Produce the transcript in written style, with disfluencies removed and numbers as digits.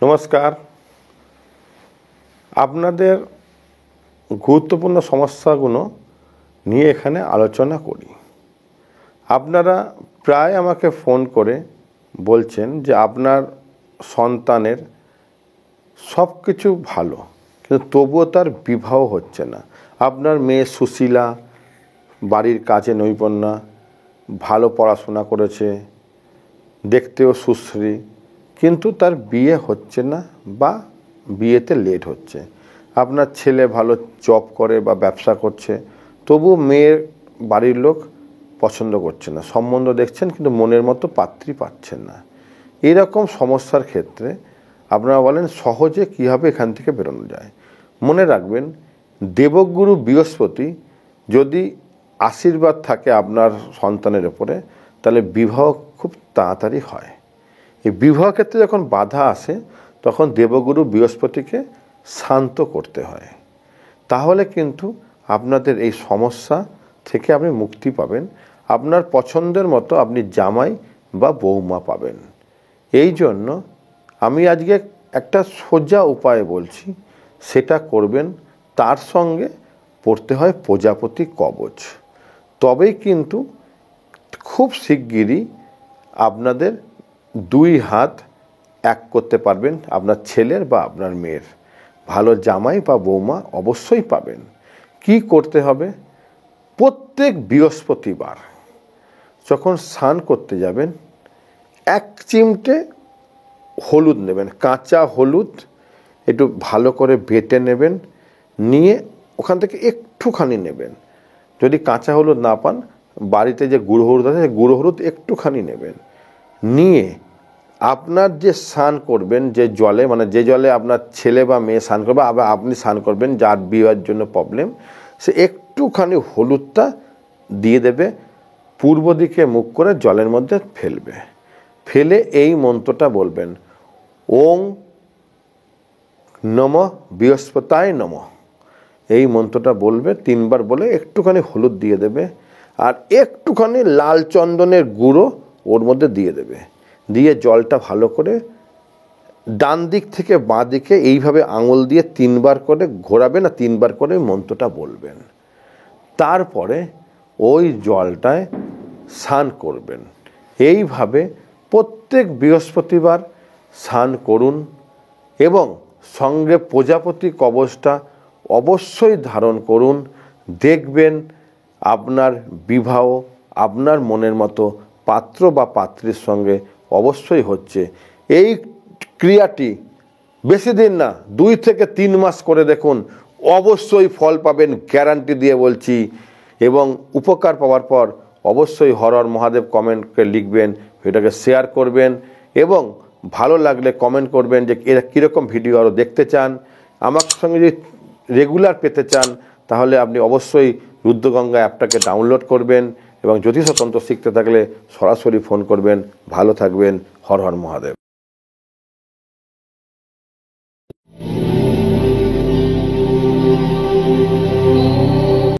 নমস্কার। আপনাদের গুরুত্বপূর্ণ সমস্যাগুলো নিয়ে এখানে আলোচনা করি। আপনারা প্রায় আমাকে ফোন করে বলছেন যে আপনার সন্তানের সব কিছু ভালো, কিন্তু তবুও তার বিবাহ হচ্ছে না। আপনার মেয়ে সুশীলা, বাড়ির কাজে নৈপুণ্যা, ভালো পড়াশোনা করেছে, দেখতেও সুশ্রী, কিন্তু তার বিয়ে হচ্ছে না বা বিয়েতে লেট হচ্ছে। আপনার ছেলে ভালো জব করে বা ব্যবসা করছে, তবু মেয়ের বাড়ির লোক পছন্দ করছে না, সম্বন্ধ দেখছেন কিন্তু মনের মতো পাত্রী পাচ্ছেন না। এইরকম সমস্যার ক্ষেত্রে আপনারা বলেন সহজে কীভাবে এখান থেকে বেরোনো যায়। মনে রাখবেন, দেবগুরু বৃহস্পতি যদি আশীর্বাদ থাকে আপনার সন্তানের উপরে, তাহলে বিবাহ খুব তাড়াতাড়ি হয়। এই বিবাহ ক্ষেত্রে যখন বাধা আসে, তখন দেবগুরু বৃহস্পতিকে শান্ত করতে হয়। তাহলে কিন্তু আপনাদের এই সমস্যা থেকে আপনি মুক্তি পাবেন। আপনার পছন্দের মতো আপনি জামাই বা বৌমা পাবেন। এই জন্য আমি আজকে একটা সোজা উপায় বলছি, সেটা করবেন। তার সঙ্গে পড়তে হয় প্রজাপতি কবচ। তবেই কিন্তু খুব শিগগিরই আপনাদের দুই হাত এক করতে পারবেন। আপনার ছেলের বা আপনার মেয়ের ভালো জামাই বা বৌমা অবশ্যই পাবেন। কি করতে হবে? প্রত্যেক বৃহস্পতিবার যখন স্নান করতে যাবেন, 1 চিমটে হলুদ নেবেন, কাঁচা হলুদ একটু ভালো করে বেটে নেবেন। নিয়ে ওখান থেকে একটুখানি নেবেন। যদি কাঁচা হলুদ না পান, বাড়িতে যে গুঁড়ো হলুদ আছে, গুঁড়ো হলুদ একটুখানি নেবেন। নিয়ে আপনার যে স্নান করবেন যে জলে, মানে যে জলে আপনার ছেলে বা মেয়ে স্নান করবে, আবার আপনি স্নান করবেন, যার বিয়ের জন্য প্রবলেম, সে একটুখানি হলুদটা দিয়ে দেবে, পূর্ব দিকে মুখ করে জলের মধ্যে ফেলবে। ফেলে এই মন্ত্রটা বলবেন, ওং নমঃ বৃহস্পতায় নমঃ। এই মন্ত্রটা বলবে 3 বার, বলে একটুখানি হলুদ দিয়ে দেবে, আর একটুখানি লাল চন্দনের গুঁড়ো ওর মধ্যে দিয়ে দেবে। দিয়ে জলটা ভালো করে ডান দিক থেকে বাঁ দিকে এইভাবে আঙুল দিয়ে 3 বার করে ঘোরাবেন, আর 3 বার করে মন্ত্রটা বলবেন। তারপরে ওই জলটায় স্নান করবেন। এইভাবে প্রত্যেক বৃহস্পতিবার স্নান করুন, এবং সঙ্গে প্রজাপতি কবচটা অবশ্যই ধারণ করুন। দেখবেন আপনার বিবাহ আপনার মনের মতো পাত্র বা পাত্রীর সঙ্গে অবশ্যই হচ্ছে। এই ক্রিয়াটি বেশি দিন না, 2 থেকে 3 মাস করে দেখুন, অবশ্যই ফল পাবেন, গ্যারান্টি দিয়ে বলছি। এবং উপকার পাওয়ার পর অবশ্যই হর হর মহাদেব কমেন্টকে লিখবেন, এটাকে শেয়ার করবেন, এবং ভালো লাগলে কমেন্ট করবেন যে এরা কীরকম ভিডিও আরও দেখতে চান। আমার সঙ্গে যদি রেগুলার পেতে চান, তাহলে আপনি অবশ্যই রুদ্রগঙ্গা অ্যাপটাকে ডাউনলোড করবেন, এবং জ্যোতিষতন্ত্র শিখতে থাকলে সরাসরি ফোন করবেন। ভালো থাকবেন। হর হর মহাদেব।